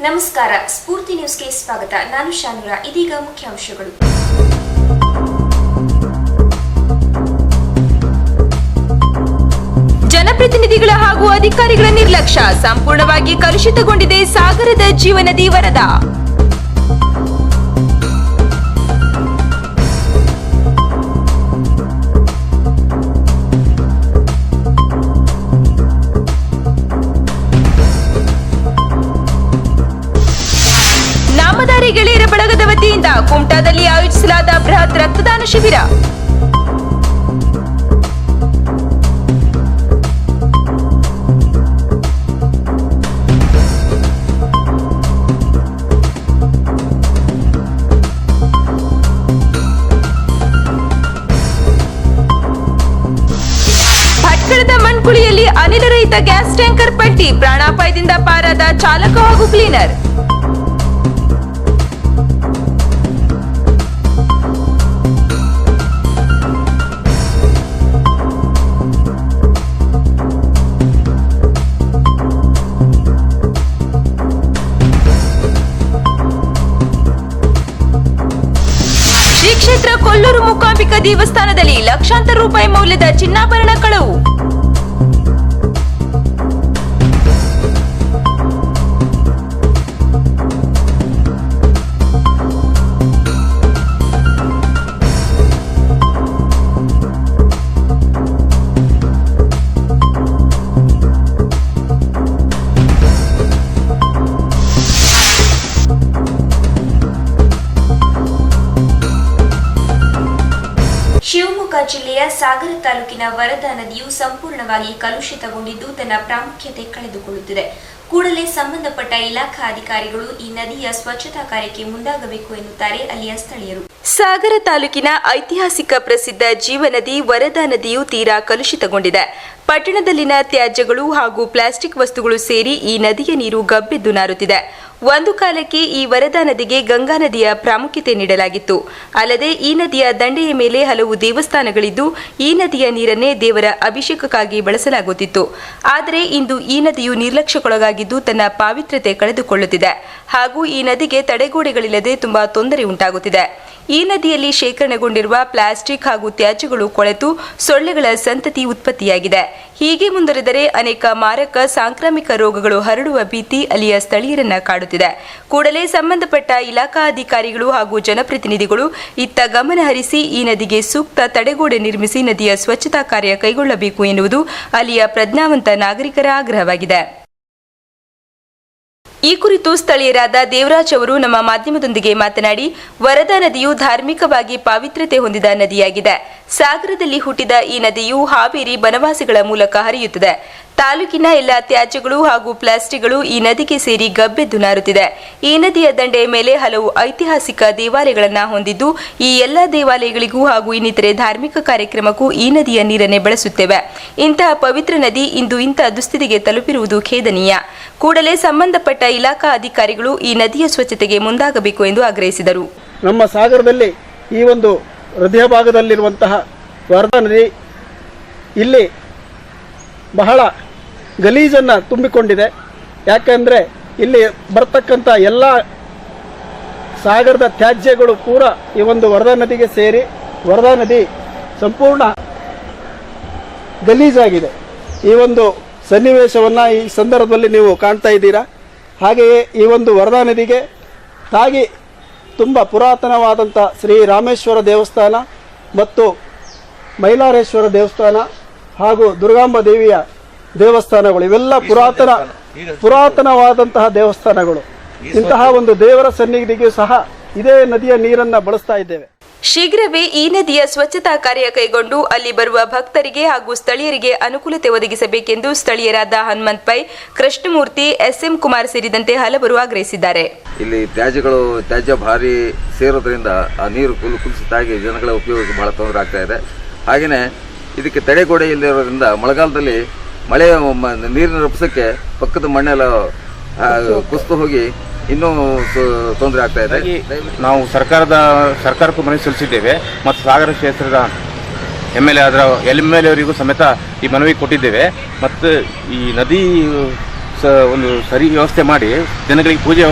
ನಮಸ್ಕಾರ, ಸ್ಫೂರ್ತಿ ನ್ಯೂಸ್ಗೆ ಸ್ವಾಗತ. ನಾನು ಶಾನುರಾ. ಇದೀಗ ಮುಖ್ಯಾಂಶಗಳು. ಜನಪ್ರತಿನಿಧಿಗಳ ಹಾಗೂ ಅಧಿಕಾರಿಗಳ ನಿರ್ಲಕ್ಷ್ಯ, ಸಂಪೂರ್ಣವಾಗಿ ಕಲುಷಿತಗೊಂಡಿದೆ ಸಾಗರದ ಜೀವನದಿ ವರದಾ. ನಾಮಧಾರಿ ಗೆಳೆಯರ ಬಳಗದ ವತಿಯಿಂದ ಕುಮಟಾದಲ್ಲಿ ಆಯೋಜಿಸಲಾದ ಬೃಹತ್ ರಕ್ತದಾನ ಶಿಬಿರ. ಭಟ್ಕಳದ ಮಣ್ಕುಳಿಯಲ್ಲಿ ಅನಿಲ ರಹಿತ ಗ್ಯಾಸ್ ಟ್ಯಾಂಕರ್ ಪಲ್ಟಿ, ಪ್ರಾಣಾಪಾಯದಿಂದ ಪಾರಾದ ಚಾಲಕ ಹಾಗೂ ಕ್ಲೀನರ್. ಶ್ರೀ ಕ್ಷೇತ್ರ ಕೊಲ್ಲೂರು ಮೂಕಾಂಬಿಕಾ ದೇವಸ್ಥಾನದಲ್ಲಿ ಲಕ್ಷಾಂತರ ರೂಪಾಯಿ ಮೌಲ್ಯದ ಚಿನ್ನಾಭರಣ ಕಳವು. ಶಿವಮೊಗ್ಗ ಜಿಲ್ಲೆಯ ಸಾಗರ ತಾಲೂಕಿನ ವರದಾ ನದಿಯು ಸಂಪೂರ್ಣವಾಗಿ ಕಲುಷಿತಗೊಂಡಿದ್ದು ತನ್ನ ಪ್ರಾಮುಖ್ಯತೆ ಕಳೆದುಕೊಳ್ಳುತ್ತಿದೆ. ಕೂಡಲೇ ಸಂಬಂಧಪಟ್ಟ ಇಲಾಖಾ ಅಧಿಕಾರಿಗಳು ಈ ನದಿಯ ಸ್ವಚ್ಛತಾ ಕಾರ್ಯಕ್ಕೆ ಮುಂದಾಗಬೇಕು ಎನ್ನುತ್ತಾರೆ ಅಲ್ಲಿಯ ಸ್ಥಳೀಯರು. ಸಾಗರ ತಾಲೂಕಿನ ಐತಿಹಾಸಿಕ ಪ್ರಸಿದ್ಧ ಜೀವನದಿ ವರದಾ ನದಿಯು ತೀರಾ ಕಲುಷಿತಗೊಂಡಿದೆ. ಪಟ್ಟಣದಲ್ಲಿನ ತ್ಯಾಜ್ಯಗಳು ಹಾಗೂ ಪ್ಲಾಸ್ಟಿಕ್ ವಸ್ತುಗಳು ಸೇರಿ ಈ ನದಿಯ ನೀರು ಗಬ್ಬೆದ್ದು ನಾರುತ್ತಿದೆ. ಒಂದು ಕಾಲಕ್ಕೆ ಈ ವರದಾ ನದಿಗೆ ಗಂಗಾ ನದಿಯ ಪ್ರಾಮುಖ್ಯತೆ ನೀಡಲಾಗಿತ್ತು. ಅಲ್ಲದೆ ಈ ನದಿಯ ದಂಡೆಯ ಮೇಲೆ ಹಲವು ದೇವಸ್ಥಾನಗಳಿದ್ದು ಈ ನದಿಯ ನೀರನ್ನೇ ದೇವರ ಅಭಿಷೇಕಕ್ಕಾಗಿ ಬಳಸಲಾಗುತ್ತಿತ್ತು. ಆದರೆ ಇಂದು ಈ ನದಿಯು ನಿರ್ಲಕ್ಷ್ಯಕ್ಕೊಳಗಾಗಿದ್ದು ತನ್ನ ಪಾವಿತ್ರ್ಯತೆ ಕಳೆದುಕೊಳ್ಳುತ್ತಿದೆ ಹಾಗೂ ಈ ನದಿಗೆ ತಡೆಗೋಡೆಗಳಿಲ್ಲದೆ ತುಂಬಾ ತೊಂದರೆ ಉಂಟಾಗುತ್ತಿದೆ. ಈ ನದಿಯಲ್ಲಿ ಶೇಖರಣೆಗೊಂಡಿರುವ ಪ್ಲಾಸ್ಟಿಕ್ ಹಾಗೂ ತ್ಯಾಜ್ಯಗಳು ಕೊಳೆತು ಸೊಳ್ಳೆಗಳ ಸಂತತಿ ಉತ್ಪತ್ತಿಯಾಗಿದೆ. ಹೀಗೆ ಮುಂದುವರೆದರೆ ಅನೇಕ ಮಾರಕ ಸಾಂಕ್ರಾಮಿಕ ರೋಗಗಳು ಹರಡುವ ಭೀತಿ ಅಲ್ಲಿಯ ಸ್ಥಳೀಯರನ್ನ ಕಾಡುತ್ತಿದೆ. ಕೂಡಲೇ ಸಂಬಂಧಪಟ್ಟ ಇಲಾಖಾ ಅಧಿಕಾರಿಗಳು ಹಾಗೂ ಜನಪ್ರತಿನಿಧಿಗಳು ಇತ್ತ ಗಮನ ಹರಿಸಿ ಈ ನದಿಗೆ ಸೂಕ್ತ ತಡೆಗೋಡೆ ನಿರ್ಮಿಸಿ ನದಿಯ ಸ್ವಚ್ಛತಾ ಕಾರ್ಯ ಕೈಗೊಳ್ಳಬೇಕು ಎನ್ನುವುದು ಅಲ್ಲಿಯ ಪ್ರಜ್ಞಾವಂತ ನಾಗರಿಕರ ಆಗ್ರಹವಾಗಿದೆ. ಈ ಕುರಿತು ಸ್ಥಳೀಯರಾದ ದೇವರಾಜ್ ಅವರು ನಮ್ಮ ಮಾಧ್ಯಮದೊಂದಿಗೆ ಮಾತನಾಡಿ, ವರದಾ ನದಿಯು ಧಾರ್ಮಿಕವಾಗಿ ಪಾವಿತ್ರ್ಯತೆ ಹೊಂದಿದ ನದಿಯಾಗಿದೆ. ಸಾಗರದಲ್ಲಿ ಹುಟ್ಟಿದ ಈ ನದಿಯು ಹಾವೇರಿ ಬನವಾಸಿಗಳ ಮೂಲಕ ಹರಿಯುತ್ತದೆ. ತಾಲೂಕಿನ ಎಲ್ಲ ತ್ಯಾಜ್ಯಗಳು ಹಾಗೂ ಪ್ಲಾಸ್ಟಿಕ್ಗಳು ಈ ನದಿಗೆ ಸೇರಿ ಗಬ್ಬೆದ್ದು ನಾರುತ್ತಿದೆ. ಈ ನದಿಯ ದಂಡೆಯ ಮೇಲೆ ಹಲವು ಐತಿಹಾಸಿಕ ದೇವಾಲಯಗಳನ್ನು ಹೊಂದಿದ್ದು ಈ ಎಲ್ಲ ದೇವಾಲಯಗಳಿಗೂ ಹಾಗೂ ಇನ್ನಿತರೆ ಧಾರ್ಮಿಕ ಕಾರ್ಯಕ್ರಮಕ್ಕೂ ಈ ನದಿಯ ನೀರನ್ನೇ ಬಳಸುತ್ತೇವೆ. ಇಂತಹ ಪವಿತ್ರ ನದಿ ಇಂದು ಇಂತಹ ದುಸ್ಥಿತಿಗೆ ತಲುಪಿರುವುದು ಖೇದನೀಯ. ಕೂಡಲೇ ಸಂಬಂಧಪಟ್ಟ ಇಲಾಖಾ ಅಧಿಕಾರಿಗಳು ಈ ನದಿಯ ಸ್ವಚ್ಛತೆಗೆ ಮುಂದಾಗಬೇಕು ಎಂದು ಆಗ್ರಹಿಸಿದರು. ನಮ್ಮ ಸಾಗರದಲ್ಲಿ ಈ ಒಂದು ಹೃದಯ ಭಾಗದಲ್ಲಿರುವಂತಹ ವರದಾ ನದಿ ಇಲ್ಲಿ ಬಹಳ ಗಲೀಜನ್ನು ತುಂಬಿಕೊಂಡಿದೆ. ಯಾಕೆಂದರೆ ಇಲ್ಲಿ ಬರ್ತಕ್ಕಂಥ ಎಲ್ಲ ಸಾಗರದ ತ್ಯಾಜ್ಯಗಳು ಪೂರ ಈ ಒಂದು ವರದಾ ನದಿಗೆ ಸೇರಿ ವರದಾ ನದಿ ಸಂಪೂರ್ಣ ಗಲೀಜಾಗಿದೆ. ಈ ಒಂದು ಸನ್ನಿವೇಶವನ್ನು ಈ ಸಂದರ್ಭದಲ್ಲಿ ನೀವು ಕಾಣ್ತಾ ಇದ್ದೀರಾ. ಹಾಗೆಯೇ ಈ ಒಂದು ವರದಾ ನದಿಗೆ ತಾಗಿ ತುಂಬ ಪುರಾತನವಾದಂಥ ಶ್ರೀ ರಾಮೇಶ್ವರ ದೇವಸ್ಥಾನ ಮತ್ತು ಮೈಲಾರೇಶ್ವರ ದೇವಸ್ಥಾನ ಹಾಗೂ ದುರ್ಗಾಂಬ ದೇವಿಯ ದೇವಸ್ಥಾನಗಳು ಇವೆಲ್ಲ ಪುರಾತನವಾದಂತಹ ದೇವಸ್ಥಾನಗಳು. ಇಂತಹ ಒಂದು ದೇವರ ಸನ್ನಿಧಿಗೂ ಸಹ ಇದೇ ನದಿಯ ನೀರನ್ನು ಬಳಸ್ತಾ ಇದ್ದೇವೆ. ಶೀಘ್ರವೇ ಈ ನದಿಯ ಸ್ವಚ್ಛತಾ ಕಾರ್ಯ ಕೈಗೊಂಡು ಅಲ್ಲಿ ಬರುವ ಭಕ್ತರಿಗೆ ಹಾಗೂ ಸ್ಥಳೀಯರಿಗೆ ಅನುಕೂಲತೆ ಒದಗಿಸಬೇಕೆಂದು ಸ್ಥಳೀಯರಾದ ಹನುಮಂತ್ ಪೈ, ಕೃಷ್ಣಮೂರ್ತಿ, SM ಕುಮಾರ್ ಸೇರಿದಂತೆ ಹಲವರು ಆಗ್ರಹಿಸಿದ್ದಾರೆ. ಇಲ್ಲಿ ತ್ಯಾಜ್ಯ ಭಾರಿ ಸೇರೋದ್ರಿಂದ ಆ ನೀರು ಕುಲುಸಿತಾಗಿ ಜನಗಳ ಉಪಯೋಗಕ್ಕೆ ಬಹಳ ತೊಂದರೆ ಆಗ್ತಾ ಇದೆ. ಹಾಗೆಯೇ ಇದಕ್ಕೆ ತಡೆಗೋಡೆ ಇಲ್ಲದಿರೋದ್ರಿಂದ ಮಳೆಗಾಲದಲ್ಲಿ ಮಳೆ ನೀರಿನ ರಭಸಕ್ಕೆ ಪಕ್ಕದ ಮಣ್ಣೆಲ್ಲ ಕುಸಿದು ಹೋಗಿ ಇನ್ನೂ ತೊಂದರೆ ಆಗ್ತಾ ಇದೆ. ನಾವು ಸರ್ಕಾರಕ್ಕೂ ಮನವಿ ಸಲ್ಲಿಸಿದ್ದೇವೆ ಮತ್ತು ಸಾಗರ ಕ್ಷೇತ್ರದ MLA ಆದ MLA ಅವರಿಗೂ ಸಮೇತ ಈ ಮನವಿ ಕೊಟ್ಟಿದ್ದೇವೆ. ಮತ್ತು ಈ ನದಿ ಒಂದು ಸರಿ ವ್ಯವಸ್ಥೆ ಮಾಡಿ ಜನಗಳಿಗೆ ಪೂಜೆಗೆ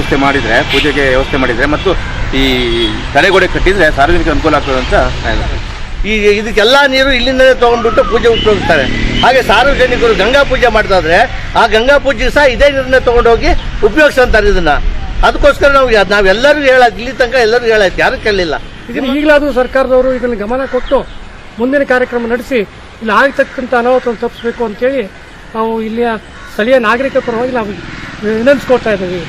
ವ್ಯವಸ್ಥೆ ಮಾಡಿದರೆ ಮತ್ತು ಈ ತಡೆಗೋಡೆ ಕಟ್ಟಿದರೆ ಸಾರ್ವಜನಿಕ ಅನುಕೂಲ ಆಗ್ತದೆ ಅಂತ ಇದಕ್ಕೆಲ್ಲ ನೀರು ಇಲ್ಲಿಂದಲೇ ತೊಗೊಂಡ್ಬಿಟ್ಟು ಪೂಜೆ ಉಪಯೋಗಿಸ್ತಾರೆ. ಹಾಗೆ ಸಾರ್ವಜನಿಕರು ಗಂಗಾ ಪೂಜೆ ಮಾಡ್ತಾ ಇದ್ರೆ ಆ ಗಂಗಾ ಪೂಜೆಗೆ ಸಹ ಇದೇ ನೀರನ್ನೇ ತೊಗೊಂಡೋಗಿ ಉಪಯೋಗಿಸ್ತಾರೆ ಇದನ್ನು. ಅದಕ್ಕೋಸ್ಕರ ನಾವೆಲ್ಲರಿಗೂ ಹೇಳಾಯ್ತು, ಇಲ್ಲಿ ತನಕ ಎಲ್ಲರಿಗೂ ಹೇಳಾಯ್ತು, ಯಾರು ಕೇಳಲಿಲ್ಲ. ಇದನ್ನು ಈಗಲಾದರೂ ಸರ್ಕಾರದವರು ಇದನ್ನು ಗಮನ ಕೊಟ್ಟು ಮುಂದಿನ ಕಾರ್ಯಕ್ರಮ ನಡೆಸಿ ಇಲ್ಲಿ ಆಗತಕ್ಕಂಥ ಅನಾಹುತವನ್ನು ತಪ್ಪಿಸಬೇಕು ಅಂತೇಳಿ ನಾವು ಇಲ್ಲಿಯ ಸ್ಥಳೀಯ ನಾಗರಿಕರ ಪರವಾಗಿ ನಾವು ವಿನಂತಿಸ್ಕೊಳ್ತಾ ಇದ್ದೀವಿ.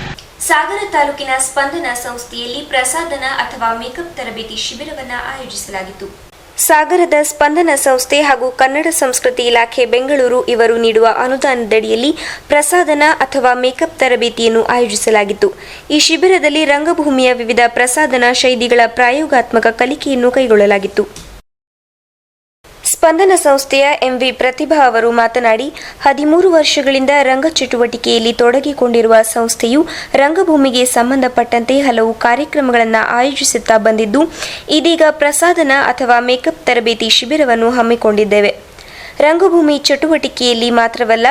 ಸಾಗರ ತಾಲೂಕಿನ ಸ್ಪಂದನ ಸಂಸ್ಥೆಯಲ್ಲಿ ಪ್ರಸಾದನ ಅಥವಾ ಮೇಕಪ್ ತರಬೇತಿ ಶಿಬಿರವನ್ನು ಆಯೋಜಿಸಲಾಗಿತ್ತು. ಸಾಗರದ ಸ್ಪಂದನ ಸಂಸ್ಥೆ ಹಾಗೂ ಕನ್ನಡ ಸಂಸ್ಕೃತಿ ಇಲಾಖೆ ಬೆಂಗಳೂರು ಇವರು ನೀಡುವ ಅನುದಾನದಡಿಯಲ್ಲಿ ಪ್ರಸಾದನ ಅಥವಾ ಮೇಕಪ್ ತರಬೇತಿಯನ್ನು ಆಯೋಜಿಸಲಾಗಿತ್ತು. ಈ ಶಿಬಿರದಲ್ಲಿ ರಂಗಭೂಮಿಯ ವಿವಿಧ ಪ್ರಸಾದನ ಶೈಲಿಗಳ ಪ್ರಾಯೋಗಾತ್ಮಕ ಕಲಿಕೆಯನ್ನು ಕೈಗೊಳ್ಳಲಾಗಿತ್ತು. ಸ್ಪಂದನ ಸಂಸ್ಥೆಯ ಎಂವಿ ಪ್ರತಿಭಾ ಅವರು ಮಾತನಾಡಿ 13 ವರ್ಷಗಳಿಂದ ರಂಗ ಚಟುವಟಿಕೆಯಲ್ಲಿ ತೊಡಗಿಕೊಂಡಿರುವ ಸಂಸ್ಥೆಯು ರಂಗಭೂಮಿಗೆ ಸಂಬಂಧಪಟ್ಟಂತೆ ಹಲವು ಕಾರ್ಯಕ್ರಮಗಳನ್ನು ಆಯೋಜಿಸುತ್ತಾ ಬಂದಿದ್ದು, ಇದೀಗ ಪ್ರಸಾದನ ಅಥವಾ ಮೇಕಪ್ ತರಬೇತಿ ಶಿಬಿರವನ್ನು ಹಮ್ಮಿಕೊಂಡಿದ್ದೇವೆ. ರಂಗಭೂಮಿ ಚಟುವಟಿಕೆಯಲ್ಲಿ ಮಾತ್ರವಲ್ಲ,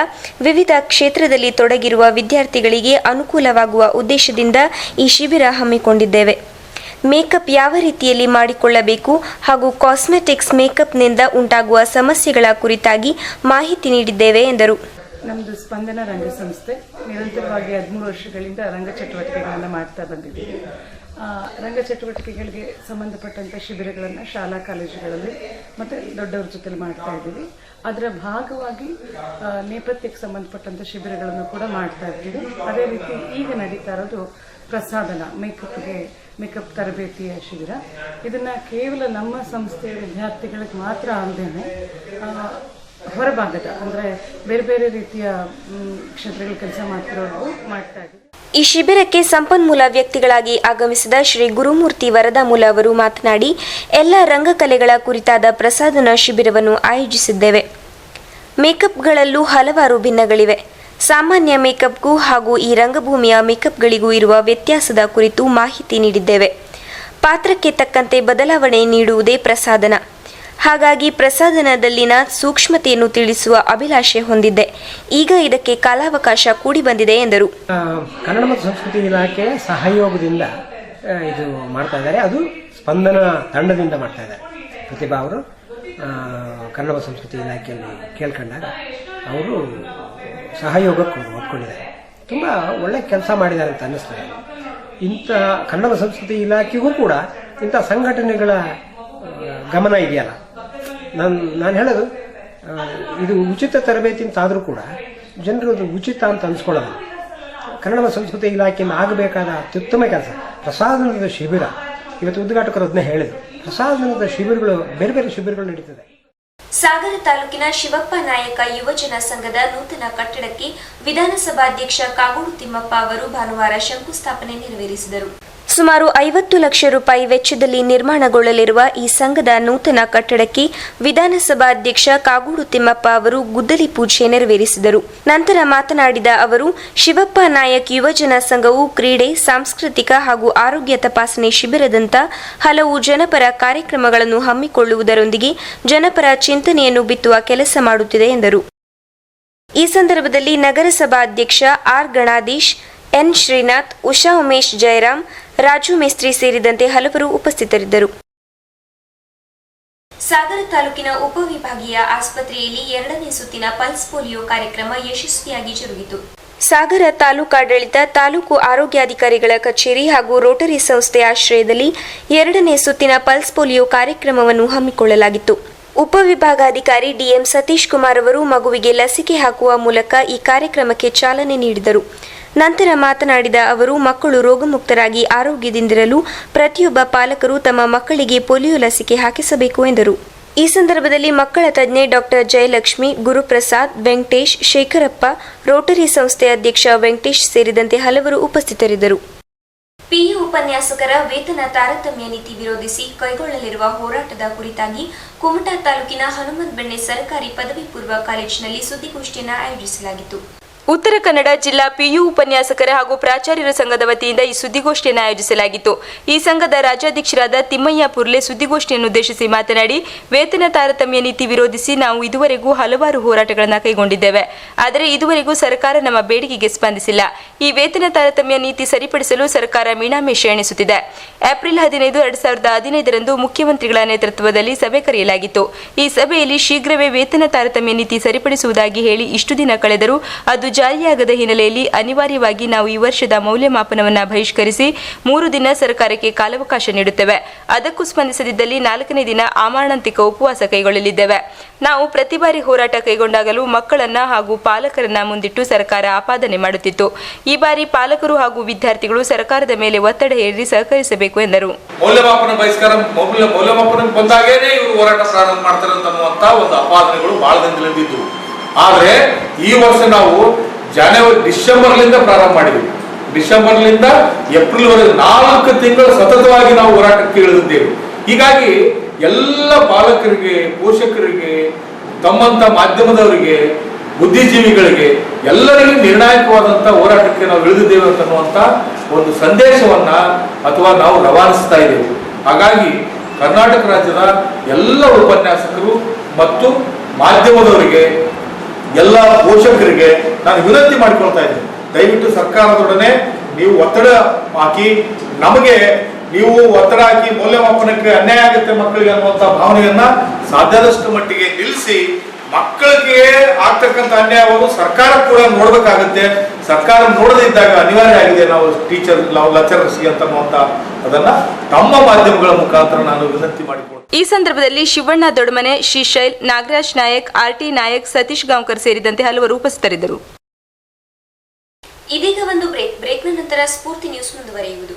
ವಿವಿಧ ಕ್ಷೇತ್ರದಲ್ಲಿ ತೊಡಗಿರುವ ವಿದ್ಯಾರ್ಥಿಗಳಿಗೆ ಅನುಕೂಲವಾಗುವ ಉದ್ದೇಶದಿಂದ ಈ ಶಿಬಿರ ಹಮ್ಮಿಕೊಂಡಿದ್ದೇವೆ. ಮೇಕಪ್ ಯಾವ ರೀತಿಯಲ್ಲಿ ಮಾಡಿಕೊಳ್ಳಬೇಕು ಹಾಗೂ ಕಾಸ್ಮೆಟಿಕ್ಸ್ ಮೇಕಪ್ನಿಂದ ಉಂಟಾಗುವ ಸಮಸ್ಯೆಗಳ ಕುರಿತಾಗಿ ಮಾಹಿತಿ ನೀಡಿದ್ದೇವೆ ಎಂದರು. ನಮ್ಮದು ಸ್ಪಂದನ ರಂಗ ಸಂಸ್ಥೆ ನಿರಂತರವಾಗಿ 13 ವರ್ಷಗಳಿಂದ ರಂಗ ಚಟುವಟಿಕೆಗಳನ್ನು ಮಾಡ್ತಾ ಬಂದಿದ್ದೀವಿ. ರಂಗ ಚಟುವಟಿಕೆಗಳಿಗೆ ಸಂಬಂಧಪಟ್ಟಂಥ ಶಿಬಿರಗಳನ್ನು ಶಾಲಾ ಕಾಲೇಜುಗಳಲ್ಲಿ ಮತ್ತು ದೊಡ್ಡವ್ರ ಜೊತೆಲಿ ಮಾಡ್ತಾ ಇದ್ದೀವಿ. ಅದರ ಭಾಗವಾಗಿ ನೇಪಥ್ಯಕ್ಕೆ ಸಂಬಂಧಪಟ್ಟಂಥ ಶಿಬಿರಗಳನ್ನು ಕೂಡ ಮಾಡ್ತಾ ಇದ್ದೀವಿ. ಅದೇ ರೀತಿ ಈಗ ನಡೀತಾ ಇರೋದು ಪ್ರಸಾದನ ಮೇಕಪ್ ತರಬೇತಿಯ ಶಿಬಿರ. ಇದನ್ನು ಕೇವಲ ನಮ್ಮ ಸಂಸ್ಥೆಯ ವಿದ್ಯಾರ್ಥಿಗಳಿಗೆ ಮಾತ್ರ ಅಲ್ಲದೇನೆ ಹೊರಭಾಗದ ಅಂದರೆ ಬೇರೆ ಬೇರೆ ರೀತಿಯ ಕ್ಷೇತ್ರಗಳ ಕೆಲಸ ಮಾಡ್ತಾ ಇದ್ದೀವಿ. ಈ ಶಿಬಿರಕ್ಕೆ ಸಂಪನ್ಮೂಲ ವ್ಯಕ್ತಿಗಳಾಗಿ ಆಗಮಿಸಿದ ಶ್ರೀ ಗುರುಮೂರ್ತಿ ವರದಾಮೂಲ ಅವರು ಮಾತನಾಡಿ, ಎಲ್ಲ ರಂಗಕಲೆಗಳ ಕುರಿತಾದ ಪ್ರಸಾದನ ಶಿಬಿರವನ್ನು ಆಯೋಜಿಸಿದ್ದೇವೆ. ಮೇಕಪ್ಗಳಲ್ಲೂ ಹಲವಾರು ಭಿನ್ನಗಳಿವೆ. ಸಾಮಾನ್ಯ ಮೇಕಪ್ಗೂ ಹಾಗೂ ಈ ರಂಗಭೂಮಿಯ ಮೇಕಪ್ಗಳಿಗೂ ಇರುವ ವ್ಯತ್ಯಾಸದ ಕುರಿತು ಮಾಹಿತಿ ನೀಡಿದ್ದೇವೆ. ಪಾತ್ರಕ್ಕೆ ತಕ್ಕಂತೆ ಬದಲಾವಣೆ ನೀಡುವುದೇ ಪ್ರಸಾದನ. ಹಾಗಾಗಿ ಪ್ರಸಾದನದಲ್ಲಿನ ಸೂಕ್ಷ್ಮತೆಯನ್ನು ತಿಳಿಸುವ ಅಭಿಲಾಷೆ ಹೊಂದಿದ್ದೆ. ಈಗ ಇದಕ್ಕೆ ಕಾಲಾವಕಾಶ ಕೂಡಿ ಬಂದಿದೆ ಎಂದರು. ಕನ್ನಡ ಮತ್ತು ಸಂಸ್ಕೃತಿ ಇಲಾಖೆ ಸಹಯೋಗದಿಂದ ಇದು ಮಾಡ್ತಾ ಇದ್ದಾರೆ. ಅದು ಸ್ಪಂದನ ತಂಡದಿಂದ ಮಾಡ್ತಾ ಇದ್ದಾರೆ. ಪ್ರತಿಭಾ ಅವರು ಕನ್ನಡ ಮತ್ತು ಸಂಸ್ಕೃತಿ ಇಲಾಖೆಯಲ್ಲಿ ಕೇಳ್ಕೊಂಡಾಗ ಅವರು ಸಹಯೋಗಕ್ಕೆ ಒಪ್ಕೊಂಡಿದ್ದಾರೆ. ತುಂಬ ಒಳ್ಳೆ ಕೆಲಸ ಮಾಡಿದ್ದಾರೆ ಅಂತ ಅನ್ನಿಸ್ತದೆ. ಇಂಥ ಕನ್ನಡ ಸಂಸ್ಕೃತಿ ಇಲಾಖೆಗೂ ಕೂಡ ಇಂಥ ಸಂಘಟನೆಗಳ ಗಮನ ಇದೆಯಲ್ಲ. ನಾನು ಹೇಳೋದು, ಇದು ಉಚಿತ ತರಬೇತಿ ಅಂತಾದರೂ ಕೂಡ ಜನರು ಅದು ಉಚಿತ ಅಂತ ಅನ್ಸ್ಕೊಳ್ಳೋದು. ಕನ್ನಡ ಸಂಸ್ಕೃತಿ ಇಲಾಖೆಯಿಂದ ಆಗಬೇಕಾದ ಅತ್ಯುತ್ತಮ ಕೆಲಸ ಪ್ರಸಾದನದ ಶಿಬಿರ. ಇವತ್ತು ಉದ್ಘಾಟಕರು ಅದನ್ನೇ ಹೇಳಿದರು. ಪ್ರಸಾದನದ ಶಿಬಿರಗಳು ಬೇರೆ ಬೇರೆ ಶಿಬಿರಗಳು ನಡೀತದೆ. ಸಾಗರ ತಾಲೂಕಿನ ಶಿವಪ್ಪ ನಾಯಕ ಯುವಜನ ಸಂಘದ ನೂತನ ಕಟ್ಟಡಕ್ಕೆ ವಿಧಾನಸಭಾಧ್ಯಕ್ಷ ಕಾಗೋಡು ತಿಮ್ಮಪ್ಪ ಅವರು ಭಾನುವಾರ ಶಂಕುಸ್ಥಾಪನೆ ನೆರವೇರಿಸಿದರು. ಸುಮಾರು 50 ಲಕ್ಷ ರೂಪಾಯಿ ವೆಚ್ಚದಲ್ಲಿ ನಿರ್ಮಾಣಗೊಳ್ಳಲಿರುವ ಈ ಸಂಘದ ನೂತನ ಕಟ್ಟಡಕ್ಕೆ ವಿಧಾನಸಭಾಧ್ಯಕ್ಷ ಕಾಗೋಡು ತಿಮ್ಮಪ್ಪ ಅವರು ಗುದ್ದಲಿ ಪೂಜೆ ನೆರವೇರಿಸಿದರು. ನಂತರ ಮಾತನಾಡಿದ ಅವರು, ಶಿವಪ್ಪ ನಾಯಕ್ ಯುವಜನ ಸಂಘವು ಕ್ರೀಡೆ, ಸಾಂಸ್ಕೃತಿಕ ಹಾಗೂ ಆರೋಗ್ಯ ತಪಾಸಣೆ ಶಿಬಿರದಂತ ಹಲವು ಜನಪರ ಕಾರ್ಯಕ್ರಮಗಳನ್ನು ಹಮ್ಮಿಕೊಳ್ಳುವುದರೊಂದಿಗೆ ಜನಪರ ಚಿಂತನೆಯನ್ನು ಬಿತ್ತುವ ಕೆಲಸ ಮಾಡುತ್ತಿದೆ ಎಂದರು. ಈ ಸಂದರ್ಭದಲ್ಲಿ ನಗರಸಭಾಧ್ಯಕ್ಷ ಆರ್ ಗಣಾಧೀಶ್, ಎನ್ ಶ್ರೀನಾಥ್, ಉಷಾ ಉಮೇಶ್, ಜಯರಾಮ್, ರಾಜು ಮೇಸ್ತ್ರಿ ಸೇರಿದಂತೆ ಹಲವರು ಉಪಸ್ಥಿತರಿದ್ದರು. ಸಾಗರ ತಾಲೂಕಿನ ಉಪವಿಭಾಗೀಯ ಆಸ್ಪತ್ರೆಯಲ್ಲಿ 2ನೇ ಸುತ್ತಿನ ಪಲ್ಸ್ ಪೋಲಿಯೋ ಕಾರ್ಯಕ್ರಮ ಯಶಸ್ವಿಯಾಗಿ ಜರುಗಿತು. ಸಾಗರ ತಾಲೂಕಾಡಳಿತ, ತಾಲೂಕು ಆರೋಗ್ಯಾಧಿಕಾರಿಗಳ ಕಚೇರಿ ಹಾಗೂ ರೋಟರಿ ಸಂಸ್ಥೆ ಆಶ್ರಯದಲ್ಲಿ 2ನೇ ಸುತ್ತಿನ ಪಲ್ಸ್ ಪೋಲಿಯೋ ಕಾರ್ಯಕ್ರಮವನ್ನು ಹಮ್ಮಿಕೊಳ್ಳಲಾಗಿತ್ತು. ಉಪವಿಭಾಗಾಧಿಕಾರಿ ಡಿಎಂ ಸತೀಶ್ ಕುಮಾರ್ ಅವರು ಮಗುವಿಗೆ ಲಸಿಕೆ ಹಾಕುವ ಮೂಲಕ ಈ ಕಾರ್ಯಕ್ರಮಕ್ಕೆ ಚಾಲನೆ ನೀಡಿದರು. ನಂತರ ಮಾತನಾಡಿದ ಅವರು, ಮಕ್ಕಳು ರೋಗಮುಕ್ತರಾಗಿ ಆರೋಗ್ಯದಿಂದಿರಲು ಪ್ರತಿಯೊಬ್ಬ ಪಾಲಕರು ತಮ್ಮ ಮಕ್ಕಳಿಗೆ ಪೋಲಿಯೋ ಲಸಿಕೆ ಹಾಕಿಸಬೇಕು ಎಂದರು. ಈ ಸಂದರ್ಭದಲ್ಲಿ ಮಕ್ಕಳ ತಜ್ಞೆ ಡಾಕ್ಟರ್ ಜಯಲಕ್ಷ್ಮಿ, ಗುರುಪ್ರಸಾದ್, ವೆಂಕಟೇಶ್, ಶೇಖರಪ್ಪ, ರೋಟರಿ ಸಂಸ್ಥೆ ಅಧ್ಯಕ್ಷ ವೆಂಕಟೇಶ್ ಸೇರಿದಂತೆ ಹಲವರು ಉಪಸ್ಥಿತರಿದ್ದರು. ಪಿಯು ಉಪನ್ಯಾಸಕರ ವೇತನ ತಾರತಮ್ಯ ನೀತಿ ವಿರೋಧಿಸಿ ಕೈಗೊಳ್ಳಲಿರುವ ಹೋರಾಟದ ಕುರಿತಾಗಿ ಕುಮಟಾ ತಾಲೂಕಿನ ಹನುಮಂತಬೆಣ್ಣೆ ಸರ್ಕಾರಿ ಪದವಿ ಪೂರ್ವ ಕಾಲೇಜಿನಲ್ಲಿ ಸುದ್ದಿಗೋಷ್ಠಿಯನ್ನು ಆಯೋಜಿಸಲಾಗಿತ್ತು. ಉತ್ತರ ಕನ್ನಡ ಜಿಲ್ಲಾ ಪಿಯು ಉಪನ್ಯಾಸಕರ ಹಾಗೂ ಪ್ರಾಚಾರ್ಯರ ಸಂಘದ ವತಿಯಿಂದ ಈ ಸುದ್ದಿಗೋಷ್ಠಿಯನ್ನು ಆಯೋಜಿಸಲಾಗಿತ್ತು. ಈ ಸಂಘದ ರಾಜ್ಯಾಧ್ಯಕ್ಷರಾದ ತಿಮ್ಮಯ್ಯ ಪುರ್ಲೆ ಸುದ್ದಿಗೋಷ್ಠಿಯನ್ನು ಉದ್ದೇಶಿಸಿ ಮಾತನಾಡಿ, ವೇತನ ತಾರತಮ್ಯ ನೀತಿ ವಿರೋಧಿಸಿ ನಾವು ಇದುವರೆಗೂ ಹಲವಾರು ಹೋರಾಟಗಳನ್ನು ಕೈಗೊಂಡಿದ್ದೇವೆ. ಆದರೆ ಇದುವರೆಗೂ ಸರ್ಕಾರ ನಮ್ಮ ಬೇಡಿಕೆಗೆ ಸ್ಪಂದಿಸಿಲ್ಲ. ಈ ವೇತನ ತಾರತಮ್ಯ ನೀತಿ ಸರಿಪಡಿಸಲು ಸರ್ಕಾರ ಮೀನಾಮೇಷ ಎಣಿಸುತ್ತಿದೆ. ಏಪ್ರಿಲ್ 15, 2015ರಂದು ಮುಖ್ಯಮಂತ್ರಿಗಳ ನೇತೃತ್ವದಲ್ಲಿ ಸಭೆ ಕರೆಯಲಾಗಿತ್ತು. ಈ ಸಭೆಯಲ್ಲಿ ಶೀಘ್ರವೇ ವೇತನ ತಾರತಮ್ಯ ನೀತಿ ಸರಿಪಡಿಸುವುದಾಗಿ ಹೇಳಿ ಇಷ್ಟು ದಿನ ಕಳೆದರೂ ಅದು ಜಾರಿಯಾಗದ ಹಿನ್ನೆಲೆಯಲ್ಲಿ ಅನಿವಾರ್ಯವಾಗಿ ನಾವು ಈ ವರ್ಷದ ಮೌಲ್ಯಮಾಪನವನ್ನು ಬಹಿಷ್ಕರಿಸಿ 3 ದಿನ ಸರ್ಕಾರಕ್ಕೆ ಕಾಲಾವಕಾಶ ನೀಡುತ್ತೇವೆ. ಅದಕ್ಕೂ ಸ್ಪಂದಿಸದಿದ್ದಲ್ಲಿ 4ನೇ ದಿನ ಆಮರಣಾಂತಿಕ ಉಪವಾಸ ಕೈಗೊಳ್ಳಲಿದ್ದೇವೆ. ನಾವು ಪ್ರತಿ ಬಾರಿ ಹೋರಾಟ ಕೈಗೊಂಡಾಗಲೂ ಮಕ್ಕಳನ್ನ ಹಾಗೂ ಪಾಲಕರನ್ನ ಮುಂದಿಟ್ಟು ಸರ್ಕಾರ ಆಪಾದನೆ ಮಾಡುತ್ತಿತ್ತು. ಈ ಬಾರಿ ಪಾಲಕರು ಹಾಗೂ ವಿದ್ಯಾರ್ಥಿಗಳು ಸರ್ಕಾರದ ಮೇಲೆ ಒತ್ತಡ ಹೇರಿ ಸಹಕರಿಸಬೇಕು ಎಂದರು. ಮೌಲ್ಯಮಾಪನ ಬಹಿಷ್ಕಾರ ಮೌಲ್ಯಮಾಪನ ಬಂದಾಗೇನೆ ಇವರು ಹೋರಾಟ ಪ್ರಾರಂಭ ಮಾಡ್ತಾರೆ ಅನ್ನುವಂತ ಒಂದು ಆಪಾದನೆಗಳು ಬಹಳ ದಿನದಿಂದ ಇದ್ದವು. ಆದರೆ ಈ ವರ್ಷ ನಾವು ಡಿಸೆಂಬರ್ಲಿಂದ ಪ್ರಾರಂಭ ಮಾಡಿದ್ವಿ. ಡಿಸೆಂಬರ್ಲಿಂದ ಏಪ್ರಿಲ್ವರೆಗೆ 4 ತಿಂಗಳು ಸತತವಾಗಿ ನಾವು ಹೋರಾಟಕ್ಕೆ ಇಳಿದಿದ್ದೇವೆ. ಹೀಗಾಗಿ ಎಲ್ಲ ಪಾಲಕರಿಗೆ, ಪೋಷಕರಿಗೆ, ತಮ್ಮಂತ ಮಾಧ್ಯಮದವರಿಗೆ, ಬುದ್ಧಿಜೀವಿಗಳಿಗೆ ಎಲ್ಲರಿಗೂ ನಿರ್ಣಾಯಕವಾದಂತ ಹೋರಾಟಕ್ಕೆ ನಾವು ಇಳಿದಿದ್ದೇವೆ ಅಂತನ್ನುವಂತ ಒಂದು ಸಂದೇಶವನ್ನ ಅಥವಾ ನಾವು ರವಾನಿಸ್ತಾ ಇದ್ದೇವೆ. ಹಾಗಾಗಿ ಕರ್ನಾಟಕ ರಾಜ್ಯದ ಎಲ್ಲ ಉಪನ್ಯಾಸಕರು ಮತ್ತು ಮಾಧ್ಯಮದವರಿಗೆ, ಎಲ್ಲ ಪೋಷಕರಿಗೆ ನಾನು ವಿನಂತಿ ಮಾಡಿಕೊಳ್ತಾ ಇದ್ದೇನೆ, ದಯವಿಟ್ಟು ಸರ್ಕಾರದೊಡನೆ ನೀವು ಒತ್ತಡ ಹಾಕಿ, ನಮಗೆ ನೀವು ಒತ್ತಡ ಹಾಕಿ ಮೌಲ್ಯಮಾಪನಕ್ಕೆ ಅನ್ಯಾಯ ಆಗುತ್ತೆ ಮಕ್ಕಳಿಗೆ ಅನ್ನುವಂಥ ಭಾವನೆಯನ್ನ ಸಾಧ್ಯದಷ್ಟು ಮಟ್ಟಿಗೆ ನಿಲ್ಲಿಸಿ, ಮಕ್ಕಳಿಗೆ ಆಗ್ತಕ್ಕಂಥ ಅನ್ಯಾಯವನ್ನು ಸರ್ಕಾರ ಕೂಡ ನೋಡ್ಬೇಕಾಗತ್ತೆ. ಸರ್ಕಾರ ನೋಡದಿದ್ದಾಗ ಅನಿವಾರ್ಯ ಆಗಿದೆ ನಾವು ಲೆಕ್ಚರರ್ಸ್ಗೆ ಅಂತನ್ನುವಂತ ಅದನ್ನ ತಮ್ಮ ಮಾಧ್ಯಮಗಳ ಮುಖಾಂತರ ನಾನು ವಿನಂತಿ ಮಾಡಿಕೊಳ್ಳುತ್ತೇನೆ. ಈ ಸಂದರ್ಭದಲ್ಲಿ ಶಿವಣ್ಣ ದೊಡ್ಮನೆ, ಶ್ರೀಶೈಲ್, ನಾಗರಾಜ್ ನಾಯಕ್, ಆರ್ಟಿ ನಾಯಕ್, ಸತೀಶ್ ಗಾಂವ್ಕರ್ ಸೇರಿದಂತೆ ಹಲವರು ಉಪಸ್ಥಿತರಿದ್ದರು. ಇದೀಗ ಒಂದು ಬ್ರೇಕ್ನ ನಂತರ ಸ್ಫೂರ್ತಿ ನ್ಯೂಸ್ ಮುಂದುವರಿಯುವುದು.